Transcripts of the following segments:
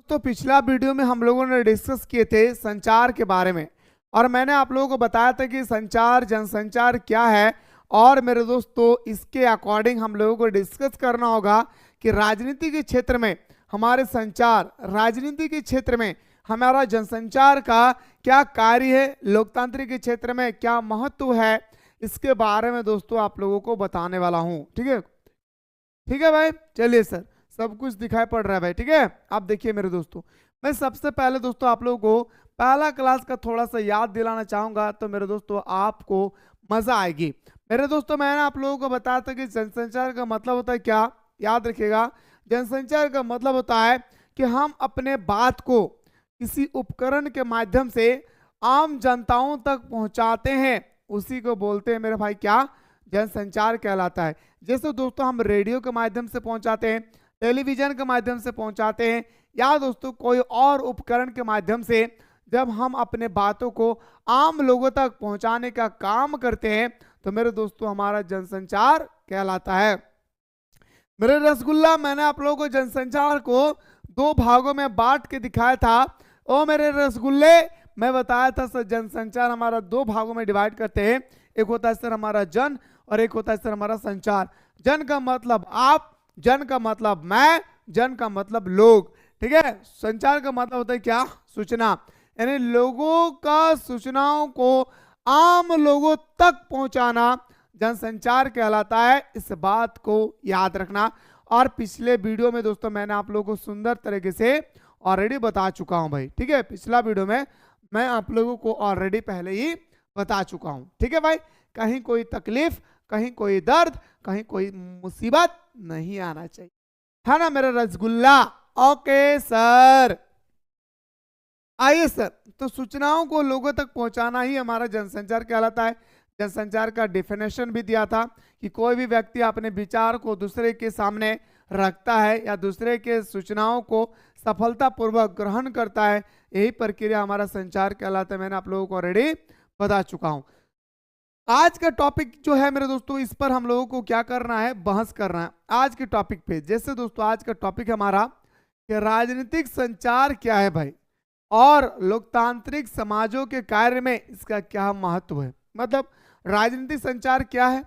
तो पिछला वीडियो में हम लोगों ने डिस्कस किए थे संचार के बारे में, और मैंने आप लोगों को बताया था कि संचार जनसंचार क्या है। और मेरे दोस्तों इसके अकॉर्डिंग हम लोगों को डिस्कस करना होगा कि राजनीति के क्षेत्र में हमारे संचार, राजनीति के क्षेत्र में हमारा जनसंचार का क्या कार्य है, लोकतांत्रिक के क्षेत्र में क्या महत्व है, इसके बारे में दोस्तों आप लोगों को बताने वाला हूं। ठीक है, ठीक है भाई, चलिए सर, सब कुछ दिखाई पड़ रहा है भाई। ठीक है, आप देखिए मेरे दोस्तों, मैं सबसे पहले दोस्तों आप लोगों को पहला क्लास का थोड़ा सा याद दिलाना चाहूंगा, तो मेरे दोस्तों आपको मजा आएगी। मेरे दोस्तों मैंने आप लोगों को बताया था कि जनसंचार का मतलब होता है क्या, याद रखिएगा। जनसंचार का मतलब होता है कि हम अपने बात को किसी उपकरण के माध्यम से आम जनताओं तक पहुंचाते हैं, उसी को बोलते हैं मेरे भाई क्या, जनसंचार कहलाता है। जैसे दोस्तों हम रेडियो के माध्यम से पहुंचाते हैं, टेलीविजन के माध्यम से पहुंचाते हैं, या दोस्तों कोई और उपकरण के माध्यम से जब हम अपने बातों को आम लोगों तक पहुंचाने का काम करते हैं, तो मेरे दोस्तों हमारा जनसंचार कहलाता है। मेरे रसगुल्ला, मैंने आप लोगों को जनसंचार को दो भागों में बांट के दिखाया था। ओ मेरे रसगुल्ले, मैं बताया था सर जनसंचार हमारा दो भागों में डिवाइड करते हैं, एक होता है सर हमारा जन और एक होता है सर हमारा संचार। जन का मतलब आप, जन का मतलब मैं, जन का मतलब लोग। ठीक है, संचार का मतलब होता है क्या, सूचना, यानी लोगों का सूचनाओं को आम लोगों तक पहुंचाना जनसंचार कहलाता है। इस बात को याद रखना। और पिछले वीडियो में दोस्तों मैंने आप लोगों को सुंदर तरीके से ऑलरेडी बता चुका हूं भाई। ठीक है, पिछला वीडियो में मैं आप लोगों को ऑलरेडी पहले ही बता चुका हूं। ठीक है भाई, कहीं कोई तकलीफ, कहीं कोई दर्द, कहीं कोई मुसीबत नहीं आना चाहिए, है ना मेरा रसगुल्ला। ओके सर, आइए सर, तो सूचनाओं को लोगों तक पहुंचाना ही हमारा जनसंचार कहलाता है। जनसंचार का डेफिनेशन भी दिया था कि कोई भी व्यक्ति अपने विचार को दूसरे के सामने रखता है या दूसरे के सूचनाओं को सफलतापूर्वक ग्रहण करता है, यही प्रक्रिया हमारा संचार कहलाता है। मैंने आप लोगों को ऑलरेडी बता चुका हूं। आज का टॉपिक जो है मेरे दोस्तों, इस पर हम लोगों को क्या करना है, बहस करना है आज के टॉपिक पे। जैसे दोस्तों आज का टॉपिक हमारा कि राजनीतिक संचार क्या है भाई, और लोकतांत्रिक समाजों के कार्य में इसका क्या महत्व है। मतलब राजनीतिक संचार क्या है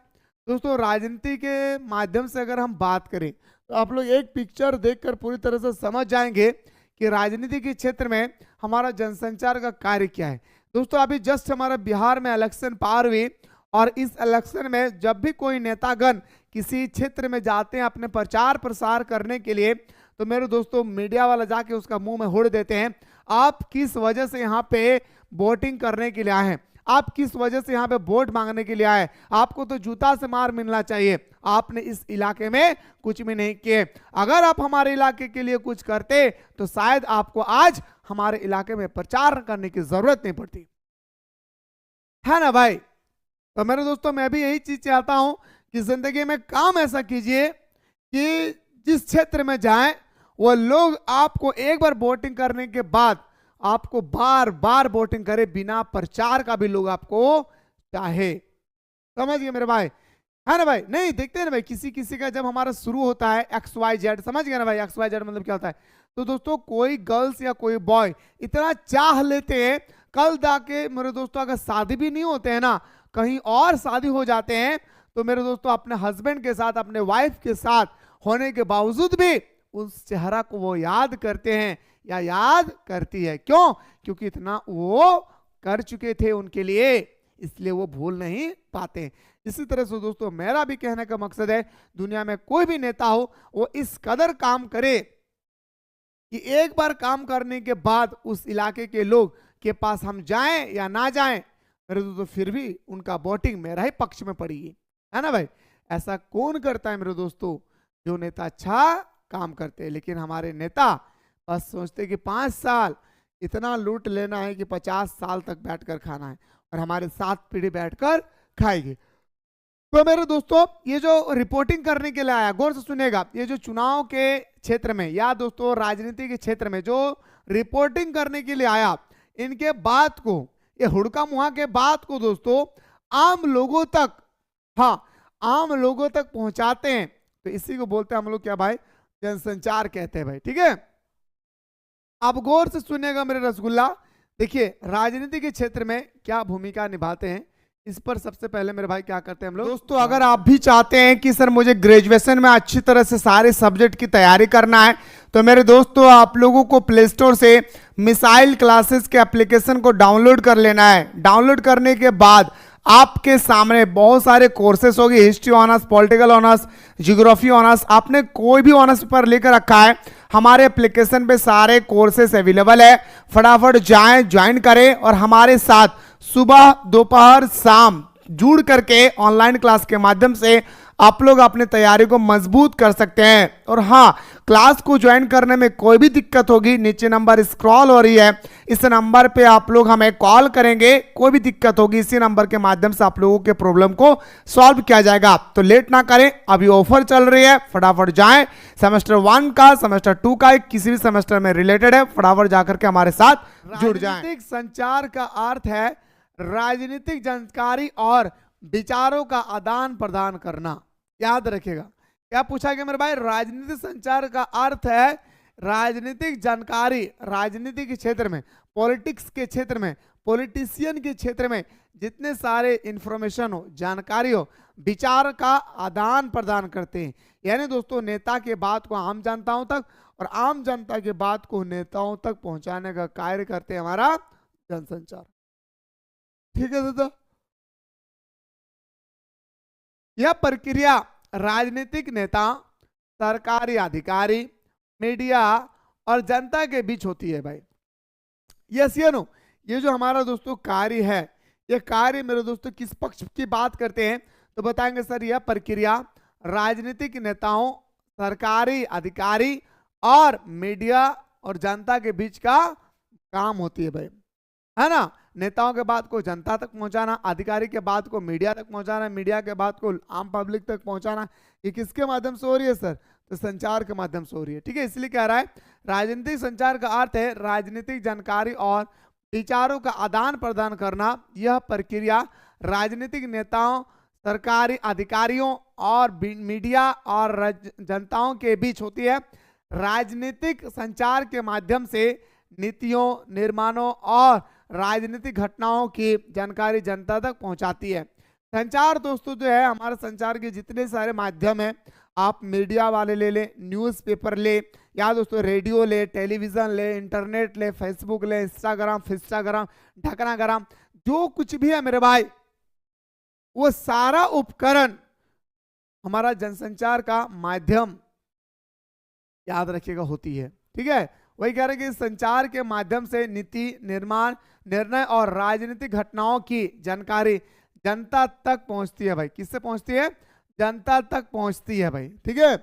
दोस्तों, राजनीति के माध्यम से अगर हम बात करें तो आप लोग एक पिक्चर देखकर पूरी तरह से समझ जाएंगे कि राजनीति के क्षेत्र में हमारा जनसंचार का कार्य क्या है। दोस्तों अभी जस्ट हमारा बिहार में इलेक्शन पार हुई, और इस इलेक्शन में जब भी कोई नेतागण किसी क्षेत्र में जाते हैं अपने प्रचार प्रसार करने के लिए, तो मेरे दोस्तों मीडिया वाला जाके उसका मुंह में हुड़ देते हैं, आप किस वजह से यहाँ पे वोटिंग करने के लिए आए हैं, आप किस वजह से यहाँ पे वोट मांगने के लिए आए, आपको तो जूता से मार मिलना चाहिए, आपने इस इलाके में कुछ भी नहीं किए। अगर आप हमारे इलाके के लिए कुछ करते तो शायद आपको आज हमारे इलाके में प्रचार करने की जरूरत नहीं पड़ती, है ना भाई। तो मेरे दोस्तों मैं भी यही चीज चाहता हूं कि जिंदगी में काम ऐसा कीजिए कि जिस क्षेत्र में जाएं वो लोग आपको एक बार वोटिंग करने के बाद आपको बार बार वोटिंग करे, बिना प्रचार का भी लोग आपको चाहे। समझ गए मेरे भाई, है ना भाई। नहीं देखते हैं ना भाई, किसी किसी का जब हमारा शुरू होता है XYZ, समझ गए ना भाई, XYZ मतलब क्या होता है। तो दोस्तों कोई गर्ल्स या कोई बॉय इतना चाह लेते हैं, कल जाके मेरे दोस्तों अगर शादी भी नहीं होते हैं ना, कहीं और शादी हो जाते हैं, तो मेरे दोस्तों अपने हस्बैंड के साथ, अपने वाइफ के साथ होने के बावजूद भी उस चेहरा को वो याद करते हैं या याद करती है। क्यों? क्योंकि इतना वो कर चुके थे उनके लिए, इसलिए वो भूल नहीं पाते। इसी तरह से दोस्तों मेरा भी कहने का मकसद है, दुनिया में कोई भी नेता हो वो इस कदर काम करे कि एक बार काम करने के बाद उस इलाके के लोग के पास हम जाएं या ना जाएं, मेरे दोस्तों फिर भी उनका वोटिंग मेरा ही पक्ष में पड़ेगी, है ना भाई। ऐसा कौन करता है मेरे दोस्तों, जो नेता अच्छा काम करते हैं। लेकिन हमारे नेता बस सोचते कि 5 साल इतना लूट लेना है कि 50 साल तक बैठकर खाना है, और हमारे 7 पीढ़ी बैठकर खाएंगे। तो मेरे दोस्तों ये जो रिपोर्टिंग करने के लिए आया, गौर से सुनिएगा, ये जो चुनाव के क्षेत्र में या दोस्तों राजनीति के क्षेत्र में जो रिपोर्टिंग करने के लिए आया, इनके बात को, ये हुड़का मुहा के बात को दोस्तों आम लोगों तक, हाँ आम लोगों तक पहुंचाते हैं, तो इसी को बोलते हैं हम लोग क्या भाई, जनसंचार कहते हैं भाई। ठीक है, आप गौर से सुनिएगा मेरे रसगुल्ला। देखिए राजनीति के क्षेत्र में क्या भूमिका निभाते हैं, इस पर सबसे पहले मेरे भाई क्या करते हैं हम लोग। दोस्तों अगर आप भी चाहते हैं कि सर मुझे ग्रेजुएशन में अच्छी तरह से सारे सब्जेक्ट की तैयारी करना है, तो मेरे दोस्तों आप लोगों को प्ले स्टोर से मिसाइल क्लासेस के एप्लीकेशन को डाउनलोड कर लेना है। डाउनलोड करने के बाद आपके सामने बहुत सारे कोर्सेस होंगे, history honours, political honours, geography honours, आपने कोई भी ऑनर्स पेपर लेकर रखा है, हमारे एप्लीकेशन पे सारे कोर्सेस अवेलेबल है। फटाफट जाएं, ज्वाइन करें और हमारे साथ सुबह दोपहर शाम जुड़ करके ऑनलाइन क्लास के माध्यम से आप लोग अपनी तैयारी को मजबूत कर सकते हैं। और हाँ, क्लास को ज्वाइन करने में कोई भी दिक्कत होगी, नीचे नंबर स्क्रॉल हो रही है, इस नंबर पे आप लोग हमें कॉल करेंगे। कोई भी दिक्कत होगी इसी नंबर के माध्यम से आप लोगों के प्रॉब्लम को सॉल्व किया जाएगा। तो लेट ना करें, अभी ऑफर चल रही है, फटाफट जाएं। सेमेस्टर 1 का, सेमेस्टर 2 का, किसी भी सेमेस्टर में रिलेटेड है, फटाफट जाकर के हमारे साथ जुड़ जाएं। राजनीतिक संचार का अर्थ है राजनीतिक जानकारी और विचारों का आदान प्रदान करना। याद रखिएगा, क्या पूछा गया मेरे भाई, राजनीतिक संचार का अर्थ है राजनीतिक जानकारी, राजनीति के क्षेत्र में, पॉलिटिक्स के क्षेत्र में, पॉलिटिशियन के क्षेत्र में जितने सारे इंफॉर्मेशन हो, जानकारी हो, विचार का आदान प्रदान करते हैं। यानी दोस्तों नेता के बात को आम जनताओं तक और आम जनता के बात को नेताओं तक पहुंचाने का कार्य करते हैं हमारा जनसंचार। ठीक है दादा, यह प्रक्रिया राजनीतिक नेता, सरकारी अधिकारी, मीडिया और जनता के बीच होती है भाई। यस या नो, ये जो हमारा दोस्तों कार्य है, ये कार्य मेरे दोस्तों किस पक्ष की बात करते हैं, तो बताएंगे सर यह प्रक्रिया राजनीतिक नेताओं, सरकारी अधिकारी और मीडिया और जनता के बीच का काम होती है भाई, है ना। नेताओं के बात को जनता तक पहुंचाना, अधिकारी के बात को मीडिया तक पहुंचाना, मीडिया के बात को आम पब्लिक तक पहुंचाना। ये किसके माध्यम से हो रही है सर, तो संचार के माध्यम से हो रही है। ठीक है, इसलिए कह रहा है राजनीतिक संचार का अर्थ है राजनीतिक जानकारी और विचारों का आदान प्रदान करना। यह प्रक्रिया राजनीतिक नेताओं, सरकारी अधिकारियों और मीडिया और जनताओं के बीच होती है। राजनीतिक संचार के माध्यम से नीतियों, निर्माणों और राजनीतिक घटनाओं की जानकारी जनता तक पहुंचाती है। संचार दोस्तों जो है हमारे संचार के जितने सारे माध्यम हैं, आप मीडिया वाले ले लें, न्यूज़पेपर ले, या दोस्तों रेडियो ले, टेलीविजन ले, इंटरनेट ले, फेसबुक ले, इंस्टाग्राम, ढकनाग्राम, जो कुछ भी है मेरे भाई, वो सारा उपकरण हमारा जनसंचार का माध्यम, याद रखिएगा, होती है। ठीक है, वही कह रहे हैं कि संचार के माध्यम से नीति, निर्माण, निर्णय और राजनीतिक घटनाओं की जानकारी जनता तक पहुंचती है भाई। किससे पहुंचती है, जनता तक पहुंचती है भाई। ठीक है,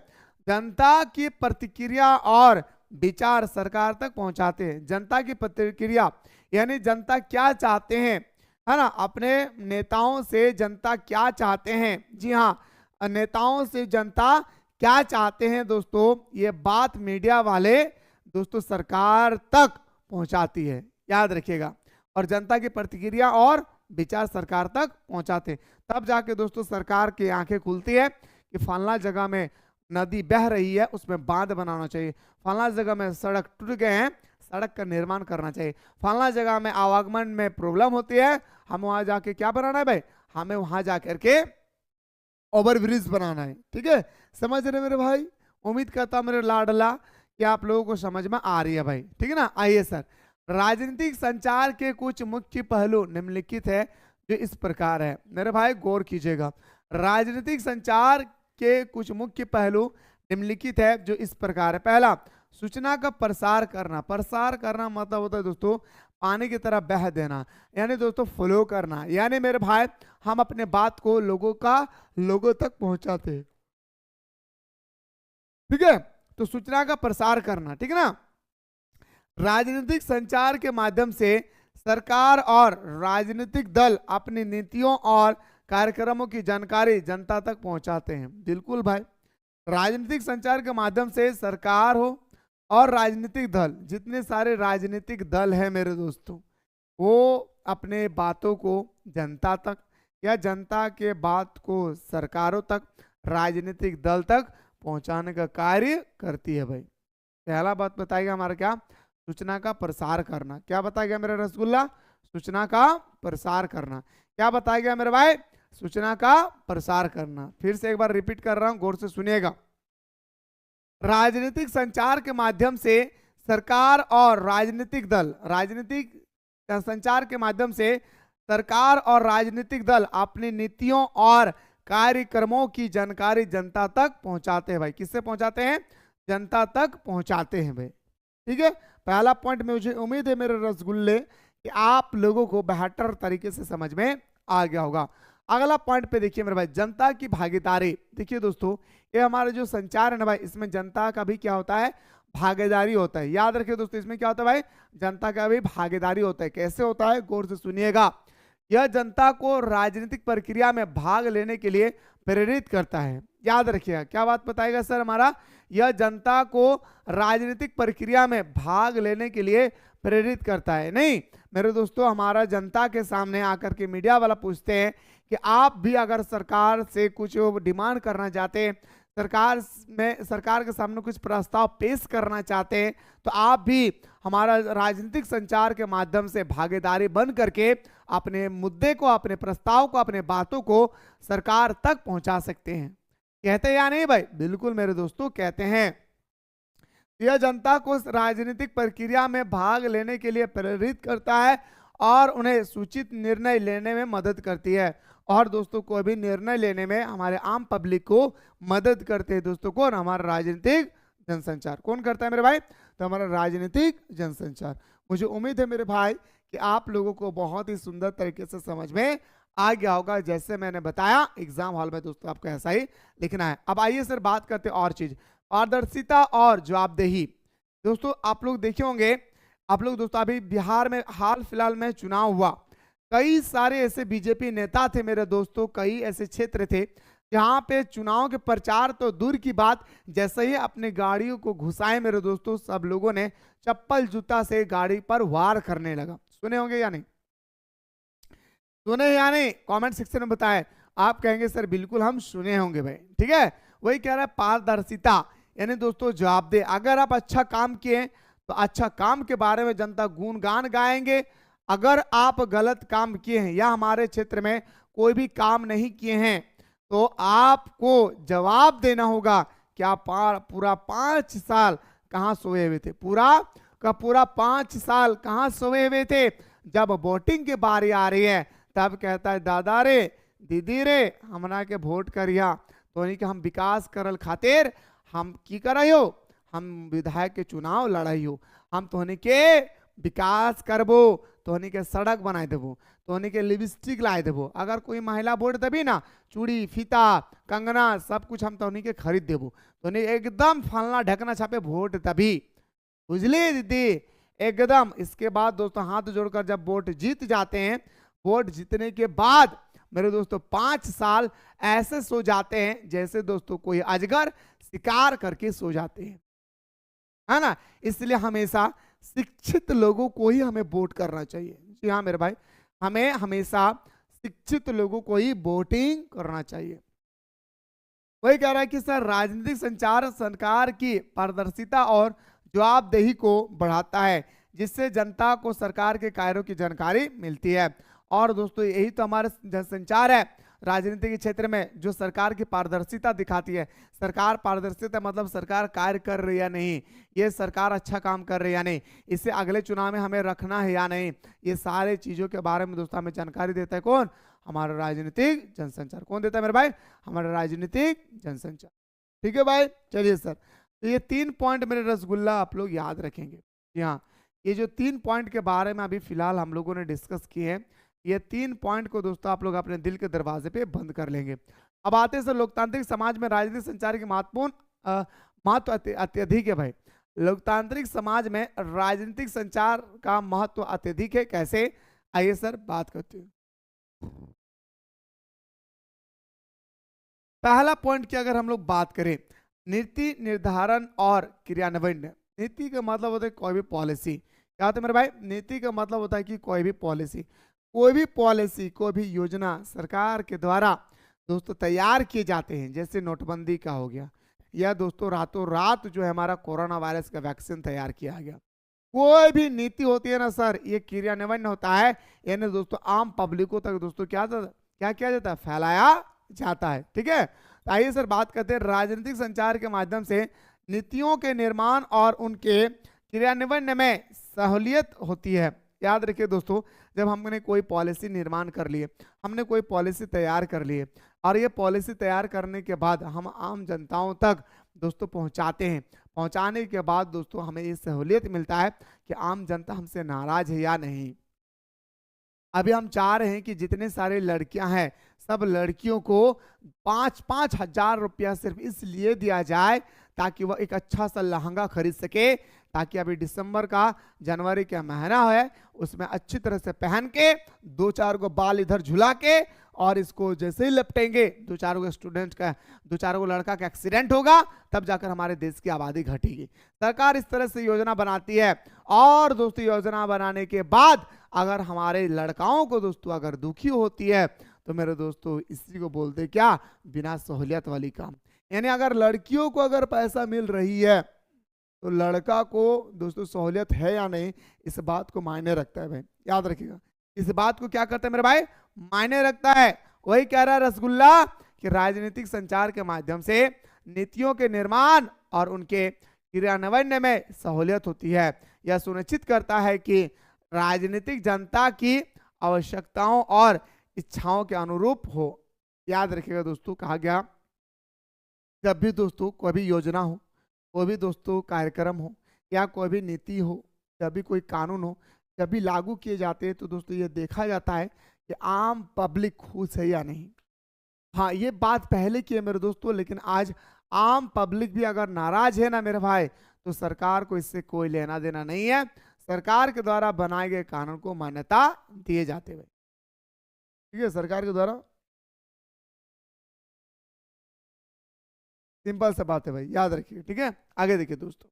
जनता की प्रतिक्रिया और विचार सरकार तक पहुंचाते हैं। जनता की प्रतिक्रिया यानी जनता क्या चाहते हैं, है ना, अपने नेताओं से जनता क्या चाहते हैं। जी हाँ, नेताओं से जनता क्या चाहते हैं दोस्तों, ये बात मीडिया वाले दोस्तों सरकार तक पहुंचाती है, याद रखिएगा। और जनता की प्रतिक्रिया और विचार सरकार तक पहुंचाते हैं, तब जाके दोस्तों सरकार की आंखें खुलती है कि फलाना जगह में नदी बह रही है, उसमें बांध बनाना चाहिए। फलाना जगह में सड़क टूट गए हैं, सड़क का निर्माण करना चाहिए। फलाना जगह में आवागमन में प्रॉब्लम होती है, हम वहां जाके क्या बनाना है भाई, हमें वहां जाकर के ओवरब्रिज बनाना है। ठीक है, समझ रहे मेरे भाई, उम्मीद करता मेरे लाडला कि आप लोगों को समझ में आ रही है भाई। ठीक है ना, आइए सर, राजनीतिक संचार के कुछ मुख्य पहलू निम्नलिखित है जो इस प्रकार है। मेरे भाई गौर कीजिएगा, राजनीतिक संचार के कुछ मुख्य पहलू निम्नलिखित है जो इस प्रकार है। पहला, सूचना का प्रसार करना। प्रसार करना मतलब होता है दोस्तों पानी की तरह बह देना, यानी दोस्तों फ्लो करना। यानी मेरे भाई हम अपने बात को लोगों तक पहुंचाते हैं। ठीक है, तो सूचना का प्रसार करना। ठीक है ना, राजनीतिक संचार के माध्यम से सरकार और राजनीतिक दल अपनी नीतियों और कार्यक्रमों की जानकारी जनता तक पहुंचाते हैं। बिल्कुल भाई, राजनीतिक संचार के माध्यम से सरकार हो और राजनीतिक दल, जितने सारे राजनीतिक दल हैं मेरे दोस्तों, वो अपने बातों को जनता तक या जनता के बात को सरकारों तक, राजनीतिक दल तक पहुंचाने का कार्य करती है भाई। पहला बात बताइएगा हमारा क्या, सूचना का प्रसार करना। क्या बताया गया मेरा रसगुल्ला? सूचना का प्रसार करना। क्या बताया गया मेरे भाई? सूचना का प्रसार करना। फिर से एक बार रिपीट कर रहा हूं, गौर से सुनिएगा। राजनीतिक संचार के माध्यम से सरकार और राजनीतिक दल, राजनीतिक संचार के माध्यम से सरकार और राजनीतिक दल अपनी नीतियों और कार्यक्रमों की जानकारी जनता तक पहुंचाते हैं भाई। किससे पहुंचाते हैं? जनता तक पहुंचाते हैं भाई। ठीक है, पहला पॉइंट मुझे उम्मीद है मेरे रसगुल्ले कि आप लोगों को बेहतर तरीके से समझ में आ गया होगा। अगला पॉइंट पे देखिए मेरे भाई, जनता की भागीदारी। देखिए दोस्तों, ये हमारा जो संचार है ना भाई, इसमें जनता का भी क्या होता है? भागीदारी होता है। याद रखिए दोस्तों, इसमें क्या होता है भाई? जनता का भी भागीदारी होता है। कैसे होता है? गौर से सुनिएगा। यह जनता को राजनीतिक प्रक्रिया में भाग लेने के लिए प्रेरित करता है। याद रखिएगा, क्या बात बताएगा सर हमारा? यह जनता को राजनीतिक प्रक्रिया में भाग लेने के लिए प्रेरित करता है। नहीं मेरे दोस्तों, हमारा जनता के सामने आकर के मीडिया वाला पूछते हैं कि आप भी अगर सरकार से कुछ डिमांड करना चाहते हैं, सरकार के सामने कुछ प्रस्ताव पेश करना चाहते हैं, तो आप भी हमारा राजनीतिक संचार के माध्यम से भागीदारी बन करके अपने मुद्दे को, अपने प्रस्ताव को, अपने बातों को सरकार तक पहुंचा सकते हैं। कहते हैं या नहीं भाई? बिल्कुल मेरे दोस्तों, कहते हैं। यह जनता को राजनीतिक प्रक्रिया में भाग लेने के लिए प्रेरित करता है और उन्हें सूचित निर्णय लेने में मदद करती है। और दोस्तों, कोई भी निर्णय लेने में हमारे आम पब्लिक को मदद करते हैं दोस्तों। कौन? हमारा राजनीतिक जनसंचार। कौन करता है मेरे भाई? तो हमारा राजनीतिक जनसंचार। मुझे उम्मीद है मेरे भाई कि आप लोगों को बहुत ही सुंदर तरीके से समझ में आ गया होगा। जैसे मैंने बताया, एग्जाम हॉल में दोस्तों आपको ऐसा ही लिखना है। अब आइए सर बात करते हैं और चीज, पारदर्शिता और जवाबदेही। दोस्तों आप लोग देखे होंगे, आप लोग दोस्तों अभी बिहार में हाल फिलहाल में चुनाव हुआ, कई सारे ऐसे बीजेपी नेता थे मेरे दोस्तों, कई ऐसे क्षेत्र थे जहां पे चुनाव के प्रचार तो दूर की बात, जैसे ही अपने गाड़ियों को घुसाए मेरे दोस्तों, सब लोगों ने चप्पल जूता से गाड़ी पर वार करने लगा। सुने होंगे या नहीं? सुने या नहीं? कमेंट सेक्शन में बताएं। आप कहेंगे सर बिल्कुल हम सुने होंगे भाई। ठीक है, वही कह रहा है पारदर्शिता, यानी दोस्तों जवाबदेह। अगर आप अच्छा काम किए तो अच्छा काम के बारे में जनता गुणगान गाएंगे। अगर आप गलत काम किए हैं या हमारे क्षेत्र में कोई भी काम नहीं किए हैं तो आपको जवाब देना होगा कि आप पूरा 5 साल कहां सोए हुए थे? पूरा का पूरा 5 साल कहां सोए हुए थे? जब वोटिंग की बारी आ रही है तब कहता है दादा रे, दीदी रे, हमरा के वोट करिया, तो नहीं कि हम विकास करल खातिर हम की करायो, हम विधायक के चुनाव लड़ाइयो, हम तोहनी के विकास करबो, तोहनी के सड़क बनाए देबो, तोहनी के लिपस्टिक लाए देबो। अगर कोई महिला वोट देबी ना, चूड़ी फीता कंगना सब कुछ हम तोहनी के खरीद देबो, तोहनी एकदम फलना ढकना छापे वोट तभी, बुझली दीदी? एकदम। इसके बाद दोस्तों हाथ जोड़कर जब वोट जीत जाते हैं, वोट जीतने के बाद मेरे दोस्तों 5 साल ऐसे सो जाते हैं जैसे दोस्तों कोई अजगर शिकार करके सो जाते हैं, है ना? इसलिए हमेशा शिक्षित लोगों को ही हमें वोट करना चाहिए। जी हाँ मेरे भाई, हमें हमेशा शिक्षित लोगों को ही वोटिंग करना चाहिए। वही कह रहा है कि सर राजनीतिक संचार सरकार की पारदर्शिता और जवाबदेही को बढ़ाता है, जिससे जनता को सरकार के कार्यों की जानकारी मिलती है। और दोस्तों यही तो हमारा जनसंचार है राजनीति के क्षेत्र में, जो सरकार की पारदर्शिता दिखाती है। सरकार पारदर्शिता मतलब सरकार कार्य कर रही है या नहीं, ये सरकार अच्छा काम कर रही है या नहीं, इसे अगले चुनाव में हमें रखना है या नहीं, ये सारे चीजों के बारे में दोस्तों हमें जानकारी देता है कौन? हमारा राजनीतिक जनसंचार। कौन देता है मेरे भाई? हमारा राजनीतिक जनसंचार। ठीक है भाई, चलिए सर, तो ये 3 पॉइंट मेरे रसगुल्ला आप लोग याद रखेंगे। जी हाँ, ये जो 3 पॉइंट के बारे में अभी फिलहाल हम लोगों ने डिस्कस किए हैं, ये 3 पॉइंट को दोस्तों आप लोग अपने दिल के दरवाजे पे बंद कर लेंगे। अब आते हैं सर लोकतांत्रिक समाज में राजनीतिक संचार की महत्वपूर्ण महत्व अत्यधिक है भाई। लोकतांत्रिक समाज में राजनीतिक संचार का महत्व अत्यधिक है। कैसे? आइए सर बात करते हैं। पहला पॉइंट की अगर हम लोग बात करें, नीति निर्धारण और क्रियान्वयन। नीति का मतलब होता है कोई भी पॉलिसी। क्या होता है मेरे भाई? नीति का मतलब होता है कि कोई भी पॉलिसी, कोई भी योजना सरकार के द्वारा दोस्तों तैयार किए जाते हैं। जैसे नोटबंदी का हो गया, या दोस्तों रातों रात जो है हमारा कोरोना वायरस का वैक्सीन तैयार किया गया। कोई भी नीति होती है ना सर, ये क्रियान्वयन होता है, यानी दोस्तों आम पब्लिकों तक दोस्तों क्या किया जाता है, फैलाया जाता है। ठीक है, तो आइए सर बात करते हैं राजनीतिक संचार के माध्यम से नीतियों के निर्माण और उनके क्रियान्वयन में सहूलियत होती है। याद रखिए दोस्तों, जब हमने कोई पॉलिसी निर्माण कर लिए, हमने कोई पॉलिसी तैयार कर ली है, और ये पॉलिसी तैयार करने के बाद हम आम जनताओं तक दोस्तों पहुंचाते हैं, पहुंचाने के बाद दोस्तों हमें ये सहूलियत मिलता है कि आम जनता हमसे नाराज है या नहीं। अभी हम चाह रहे हैं कि जितने सारे लड़कियां हैं, सब लड़कियों को 5-5 हजार रुपया सिर्फ इसलिए दिया जाए ताकि वह एक अच्छा सा लहंगा खरीद सके, ताकि अभी दिसंबर का जनवरी का महीना है, उसमें अच्छी तरह से पहन के 2-4 को बाल इधर झुला के, और इसको जैसे ही लपटेंगे 2-4 को स्टूडेंट का, 2-4 को लड़का का एक्सीडेंट होगा, तब जाकर हमारे देश की आबादी घटेगी। सरकार इस तरह से योजना बनाती है, और दोस्तों योजना बनाने के बाद अगर हमारे लड़काओं को दोस्तों अगर दुखी होती है, तो मेरे दोस्तों इसी को बोलते क्या, बिना सहूलियत वाली काम। यानी अगर लड़कियों को अगर पैसा मिल रही है, तो लड़का को दोस्तों सहूलियत है या नहीं, इस बात को मायने रखता है भाई, याद रखिएगा। इस बात को क्या करता है मेरे भाई, मायने रखता है। वही कह रहा है रसगुल्ला कि राजनीतिक संचार के माध्यम से नीतियों के निर्माण और उनके क्रियान्वयन में सहूलियत होती है। यह सुनिश्चित करता है कि राजनीतिक जनता की आवश्यकताओं और इच्छाओं के अनुरूप हो। याद रखिएगा दोस्तों, कहा गया जब भी दोस्तों कोई भी योजना हो, कोई भी दोस्तों कार्यक्रम हो, या कोई भी नीति हो, जब भी कोई कानून हो, जब भी लागू किए जाते हैं, तो दोस्तों ये देखा जाता है कि आम पब्लिक खुश है या नहीं। हाँ, ये बात पहले की है मेरे दोस्तों, लेकिन आज आम पब्लिक भी अगर नाराज है ना मेरे भाई, तो सरकार को इससे कोई लेना देना नहीं है। सरकार के द्वारा बनाए गए कानून को मान्यता दिए जाते हैं। ठीक है, सरकार के द्वारा, सिंपल सा बात है भाई, याद रखिए। ठीक है, आगे देखिए दोस्तों,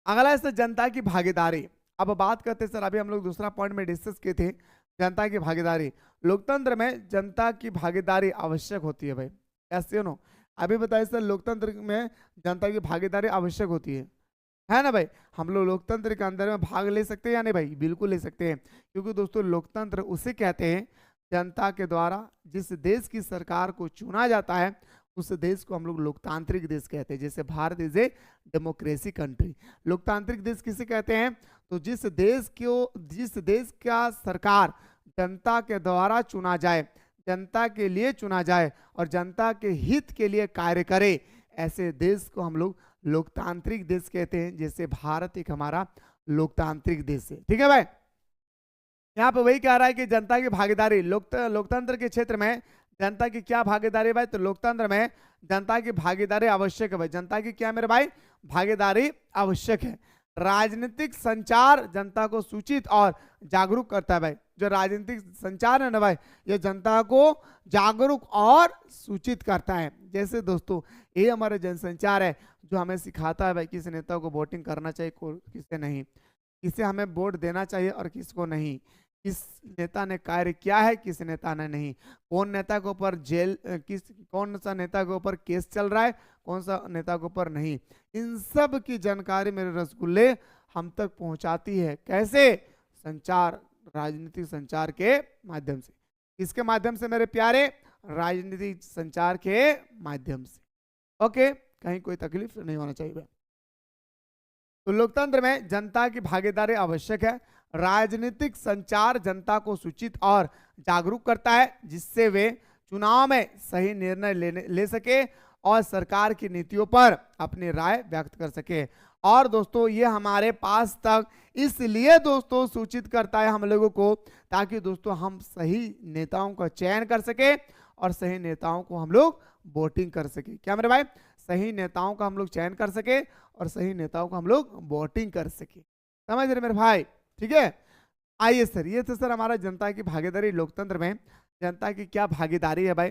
अगला है जनता की भागीदारी। अब बात करते हैं सर, अभी हम लोग दूसरा पॉइंट में डिस्कस किए थे जनता की भागीदारी। लोकतंत्र में जनता की भागीदारी आवश्यक होती है भाई, ऐसे नो अभी बताइए सर, लोकतंत्र में जनता की भागीदारी आवश्यक होती है ना भाई। हम लोग लोकतंत्र के अंदर में भाग ले सकते हैं या नहीं भाई, बिल्कुल ले सकते हैं, क्योंकि दोस्तों लोकतंत्र उसे कहते हैं जनता के द्वारा जिस देश की सरकार को चुना जाता है, उस देश को हम लोग लोकतांत्रिक देश कहते हैं। जैसे Bharat is a democracy country. लोकतांत्रिक देश किसे कहते हैं, तो जिस देश का सरकार जनता के द्वारा चुना जाए, जनता के लिए चुना जाए और जनता के हित के लिए कार्य करे, ऐसे देश को हम लोग लोकतांत्रिक देश कहते हैं। जैसे भारत एक हमारा लोकतांत्रिक देश है। ठीक है भाई, यहाँ पे वही कह रहा है कि जनता की भागीदारी, लोकतंत्र के क्षेत्र में जनता की क्या भागीदारी भाई, तो लोकतंत्र में जनता की भागीदारी आवश्यक है भाई। जनता की क्या मेरे भाई, भागीदारी आवश्यक है। राजनीतिक संचार जनता को सूचित और जागरूक करता है भाई। जो राजनीतिक संचार है ना भाई, ये जनता को जागरूक और सूचित करता है। जैसे दोस्तों ये हमारा जनसंचार है जो हमें सिखाता है भाई किस नेता को वोटिंग करना चाहिए, किसे नहीं, किसे हमें वोट देना चाहिए और किसको नहीं, किस नेता ने कार्य किया है, किस नेता ने नहीं, कौन नेता के ऊपर कौन सा नेता के ऊपर केस चल रहा है, कौन सा नेता के ऊपर नहीं। इन सब की जानकारी मेरे रसगुल्ले हम तक पहुंचाती है। कैसे, संचार, राजनीतिक संचार के माध्यम से। किसके माध्यम से मेरे प्यारे, राजनीतिक संचार के माध्यम से। ओके, कहीं कोई तकलीफ नहीं होना चाहिए। तो लोकतंत्र में जनता की भागीदारी आवश्यक है। राजनीतिक संचार जनता को सूचित और जागरूक करता है, जिससे वे चुनाव में सही निर्णय ले सके और सरकार की नीतियों पर अपनी राय व्यक्त कर सके। और दोस्तों ये हमारे पास तक इसलिए दोस्तों सूचित करता है हम लोगों को, ताकि दोस्तों हम सही नेताओं का चयन कर सके और सही नेताओं को हम लोग वोटिंग कर सके। क्या मेरे भाई, सही नेताओं का हम लोग चयन कर सके और सही नेताओं को हम लोग वोटिंग कर सके। समझ रहे मेरे भाई, ठीक है। आइए सर, ये तो सर हमारा जनता की भागीदारी। लोकतंत्र में जनता की क्या भागीदारी है भाई,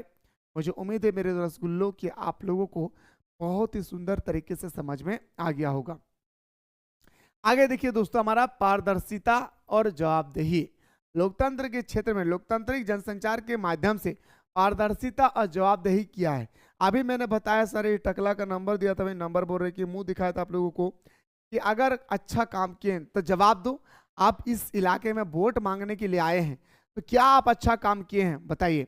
मुझे उम्मीद है मेरे रसगुल्लों की आप लोगों को बहुत ही सुंदर तरीके से समझ में आ गया होगा। आगे देखिए दोस्तों, हमारा पारदर्शिता और जवाबदेही। लोकतंत्र के क्षेत्र में लोकतांत्रिक जनसंचार के माध्यम से पारदर्शिता और जवाबदेही किया है। अभी मैंने बताया सर, ये टकला का नंबर दिया था, मैं नंबर बोल रहे कि मुंह दिखाया था आप लोगों को कि अगर अच्छा काम किए तो जवाब दो। आप इस इलाके में वोट मांगने के लिए आए हैं, तो क्या आप अच्छा काम किए हैं? बताइए,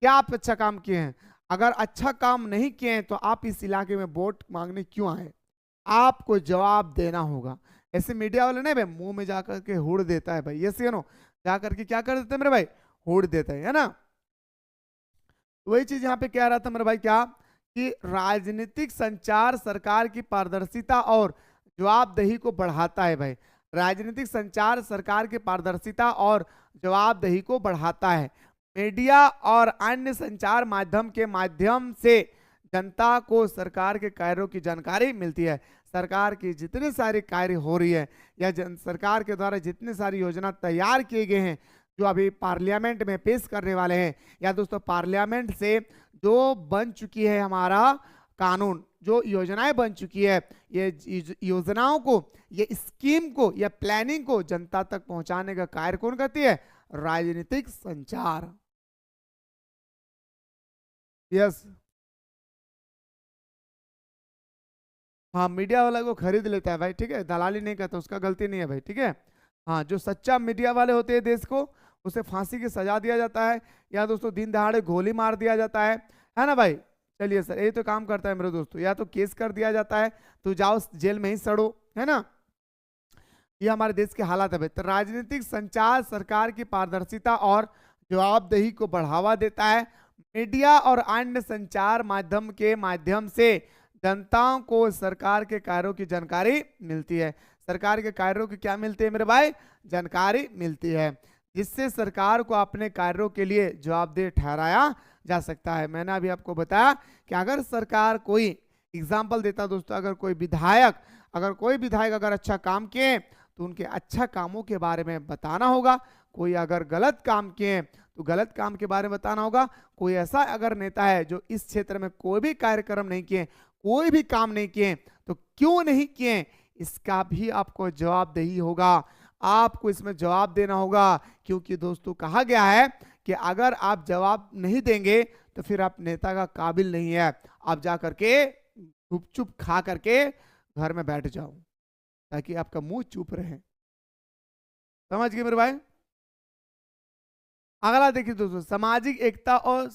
क्या आप अच्छा काम किए हैं? अगर अच्छा काम नहीं किए हैं तो आप इस इलाके में वोट मांगने क्यों आए? आपको जवाब देना होगा। ऐसे मीडिया वाले नहीं भाई मुंह में जाकर के हुड़ देता है भाई, ये सी नो जाकर के क्या कर देते हैं मेरे भाई, हुड़ देता है ना। वही चीज यहाँ पे कह रहा था मेरे भाई, क्या कि राजनीतिक संचार सरकार की पारदर्शिता और जवाबदेही को बढ़ाता है भाई। राजनीतिक संचार सरकार की पारदर्शिता और जवाबदेही को बढ़ाता है। मीडिया और अन्य संचार माध्यम के माध्यम से जनता को सरकार के कार्यों की जानकारी मिलती है। सरकार की जितने सारे कार्य हो रही है या सरकार के द्वारा जितनी सारी योजना तैयार किए गए हैं जो अभी पार्लियामेंट में पेश करने वाले हैं, या दोस्तों पार्लियामेंट से जो बन चुकी है हमारा कानून, जो योजनाएं बन चुकी है, ये योजनाओं को, ये स्कीम को, या प्लानिंग को जनता तक पहुंचाने का कार्य कौन करती है? राजनीतिक संचार। यस, हाँ, मीडिया वाला को खरीद लेता है भाई, ठीक है, दलाली नहीं करता, उसका गलती नहीं है भाई, ठीक है। हाँ, जो सच्चा मीडिया वाले होते हैं देश को, उसे फांसी की सजा दिया जाता है, या दोस्तों दिन दहाड़े गोली मार दिया जाता है ना भाई। चलिए सर, यही तो काम करता है मेरे दोस्तों, या तो केस कर दिया जाता है तो जाओ जेल में ही सड़ो, है ना। ये हमारे देश के हालात है भाई। तो राजनीतिक संचार सरकार की पारदर्शिता और जवाबदेही को बढ़ावा देता है। मीडिया और अन्य संचार माध्यम के माध्यम से जनताओं को सरकार के कार्यों की जानकारी मिलती है। सरकार के कार्यों की क्या मिलती है मेरे भाई? जानकारी मिलती है, जिससे सरकार को अपने कार्यों के लिए जवाबदेह ठहराया जा सकता है। मैंने अभी आपको बताया कि अगर सरकार कोई एग्जाम्पल देता दोस्तों, अगर कोई विधायक अगर अच्छा काम किए तो उनके अच्छा कामों के बारे में बताना होगा। कोई अगर गलत काम किए तो गलत काम के बारे में बताना होगा। कोई ऐसा अगर नेता है जो इस क्षेत्र में कोई भी कार्यक्रम नहीं किए, कोई भी काम नहीं किए, तो क्यों नहीं किए, इसका भी आपको जवाबदेही होगा। आपको इसमें जवाब देना होगा, क्योंकि दोस्तों कहा गया है कि अगर आप जवाब नहीं देंगे तो फिर आप नेता का काबिल नहीं है। आप जा करके चुप खा करके घर में बैठ जाओ, ताकि आपका मुंह चुप रहे। समझ गए मेरे भाई? अगला देखिए दोस्तों, सामाजिक एकता और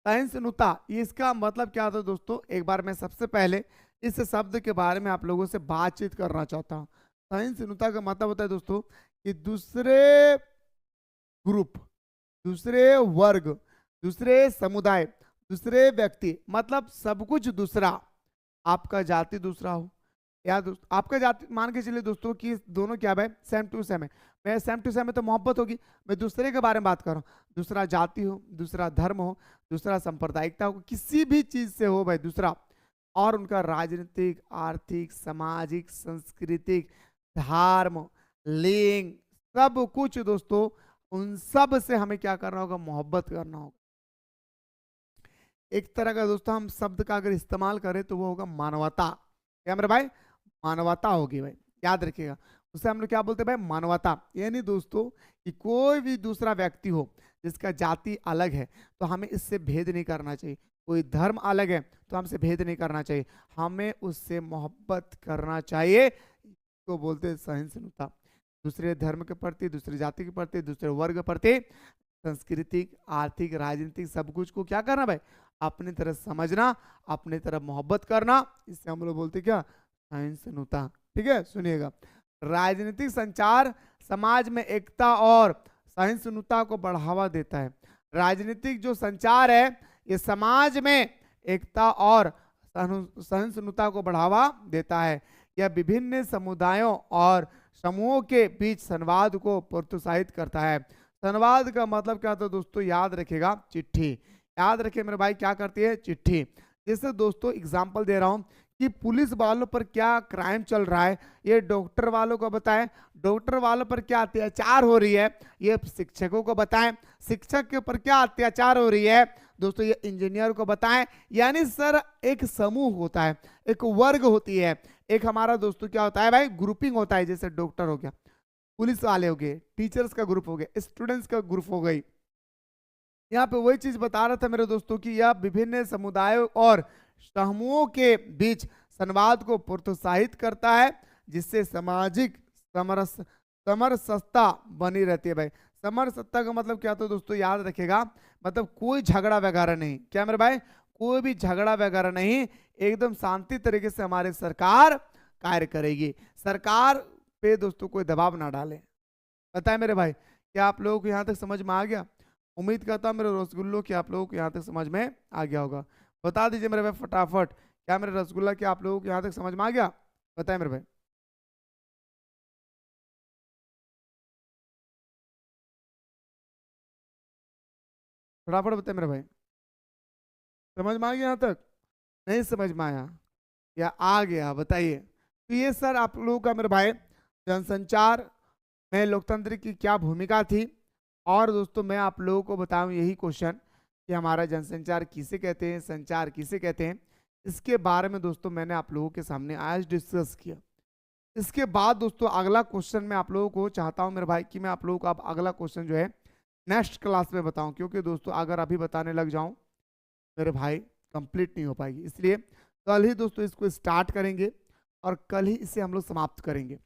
सहिष्णुता, इसका मतलब क्या होता है दोस्तों? एक बार मैं सबसे पहले इस शब्द के बारे में आप लोगों से बातचीत करना चाहता हूँ। सहिष्णुता का मतलब होता है दोस्तों कि दूसरे ग्रुप, दूसरे वर्ग, दूसरे समुदाय, दूसरे व्यक्ति, मतलब सब कुछ दूसरा, आपका जाति दूसरा हो या आपका जाति, मान के चलिए दोस्तों कि दोनों क्या है, सेम टू सेम है। मैं सेम टू सेम है तो मोहब्बत होगी। मैं दूसरे के बारे में बात कर रहा हूँ, दूसरा जाति हो, दूसरा धर्म हो, दूसरा सांप्रदायिकता हो, किसी भी चीज से हो भाई दूसरा, और उनका राजनीतिक, आर्थिक, सामाजिक, सांस्कृतिक, धर्म, लिंग, सब कुछ दोस्तों, उन सब से हमें क्या करना होगा? मोहब्बत करना होगा। एक तरह का दोस्तों हम शब्द का अगर इस्तेमाल करें तो वो होगा मानवता। क्या मेरे भाई? मानवता होगी भाई, याद रखिएगा। उसे हम लोग क्या बोलते हैं भाई? मानवता। यानी दोस्तों कि कोई भी दूसरा व्यक्ति हो जिसका जाति अलग है तो हमें इससे भेद नहीं करना चाहिए। कोई धर्म अलग है तो हमसे भेद नहीं करना चाहिए, हमें उससे मोहब्बत करना चाहिए। तो बोलते हैं सहिष्णुता। दूसरे धर्म के प्रति, दूसरी जाति के प्रति, दूसरे वर्ग के प्रति, सांस्कृतिक, आर्थिक, राजनीतिक, सब कुछ को क्या करना भाई? अपनी तरह समझना, अपनी तरह मोहब्बत करना, इससे हम लोग बोलते क्या? सहिष्णुता। ठीक है, सुनिएगा। राजनीतिक संचार समाज में एकता और सहिष्णुता को बढ़ावा देता है। राजनीतिक जो संचार है ये समाज में एकता और सहिष्णुता को बढ़ावा देता है। यह विभिन्न समुदायों और समूहों के बीच संवाद को प्रोत्साहित करता है। संवाद का मतलब क्या होता है दोस्तों? याद रखिएगा, चिट्ठी। याद रखिए मेरे भाई, क्या करती है? चिट्ठी। जैसे दोस्तों एग्जाम्पल दे रहा हूं कि पुलिस वालों पर क्या क्राइम चल रहा है, ये डॉक्टर वालों को बताएं। डॉक्टर वालों पर क्या अत्याचार हो रही है, ये शिक्षकों को बताएं। शिक्षक के ऊपर क्या अत्याचार हो रही है दोस्तों, ये इंजीनियर को बताएं। यानी सर एक समूह होता है, एक वर्ग होती है, एक हमारा दोस्तों क्या होता है भाई? ग्रुपिंग होता है। जैसे डॉक्टर हो गया, पुलिस वाले हो गए, टीचर्स का ग्रुप हो गया, स्टूडेंट्स का ग्रुप हो गई। यहाँ पे वही चीज बता रहा था मेरे दोस्तों कि यह विभिन्न समुदायों और समूहों के बीच संवाद को प्रोत्साहित करता है। जिससे सामाजिक समरसता बनी रहती है भाई। समरसता का मतलब क्या, तो दोस्तों याद रखिएगा, मतलब कोई झगड़ा वगैरह नहीं। क्या मेरे भाई, कोई भी झगड़ा वगैरह नहीं, एकदम शांति तरीके से हमारी सरकार कार्य करेगी। सरकार पे दोस्तों कोई दबाव ना डाले। बताए मेरे भाई, क्या आप लोगों को यहाँ तक समझ में आ गया? उम्मीद करता हूँ मेरे रसगुल्लों की आप लोगों को यहाँ तक समझ में आ गया होगा। बता दीजिए मेरे भाई फटाफट, क्या मेरे रसगुल्ला क्या आप लोगों को यहाँ तक समझ में आ गया? बताए मेरे भाई, फटाफट बताए मेरे भाई, समझ में आ गया यहाँ तक? नहीं समझ में आया या आ गया? बताइए। तो ये सर आप लोगों का मेरे भाई जनसंचार में लोकतंत्र की क्या भूमिका थी। और दोस्तों मैं आप लोगों को बताऊं यही क्वेश्चन कि हमारा जनसंचार किसे कहते हैं, संचार किसे कहते हैं, इसके बारे में दोस्तों मैंने आप लोगों के सामने आज डिस्कस किया। इसके बाद दोस्तों अगला क्वेश्चन मैं आप लोगों को चाहता हूं मेरे भाई कि मैं आप लोगों को अब अगला क्वेश्चन जो है नेक्स्ट क्लास में बताऊं, क्योंकि दोस्तों अगर अभी बताने लग जाऊं मेरे भाई कंप्लीट नहीं हो पाएगी। इसलिए कल ही दोस्तों इसको स्टार्ट करेंगे और कल ही इसे हम लोग समाप्त करेंगे।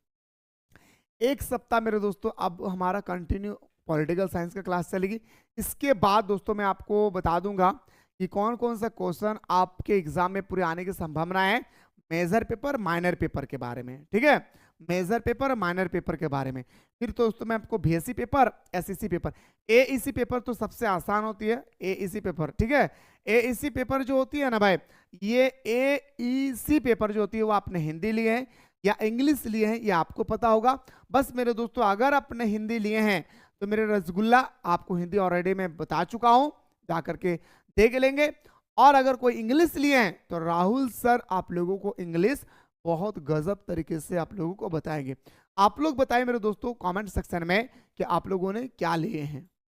एक सप्ताह मेरे दोस्तों अब हमारा कंटिन्यू पॉलिटिकल साइंस का क्लास चलेगी। इसके बाद दोस्तों मैं आपको बता दूंगा कि कौन कौन सा क्वेश्चन आपके एग्जाम में पूरे आने की संभावना है मेजर पेपर माइनर पेपर के बारे में। ठीक है, मेजर पेपर माइनर पेपर के बारे में। फिर तो दोस्तों मैं आपको BSc paper, SEC paper, AEC paper तो सबसे आसान होती है एईसी पेपर। ठीक है, एईसी पेपर जो होती है ना भाई, ये एईसी पेपर जो होती है वो आपने हिंदी लिए हैं या इंग्लिश लिए हैं ये आपको पता होगा। बस मेरे दोस्तों अगर आपने हिंदी लिए हैं तो मेरे रसगुल्ला आपको हिंदी ऑलरेडी मैं बता चुका हूं, जा करके देख लेंगे। और अगर कोई इंग्लिश लिए हैं तो राहुल सर आप लोगों को इंग्लिश बहुत गजब तरीके से आप लोगों को बताएंगे। आप लोग बताएं मेरे दोस्तों कमेंट सेक्शन में कि आप लोगों ने क्या लिए हैं।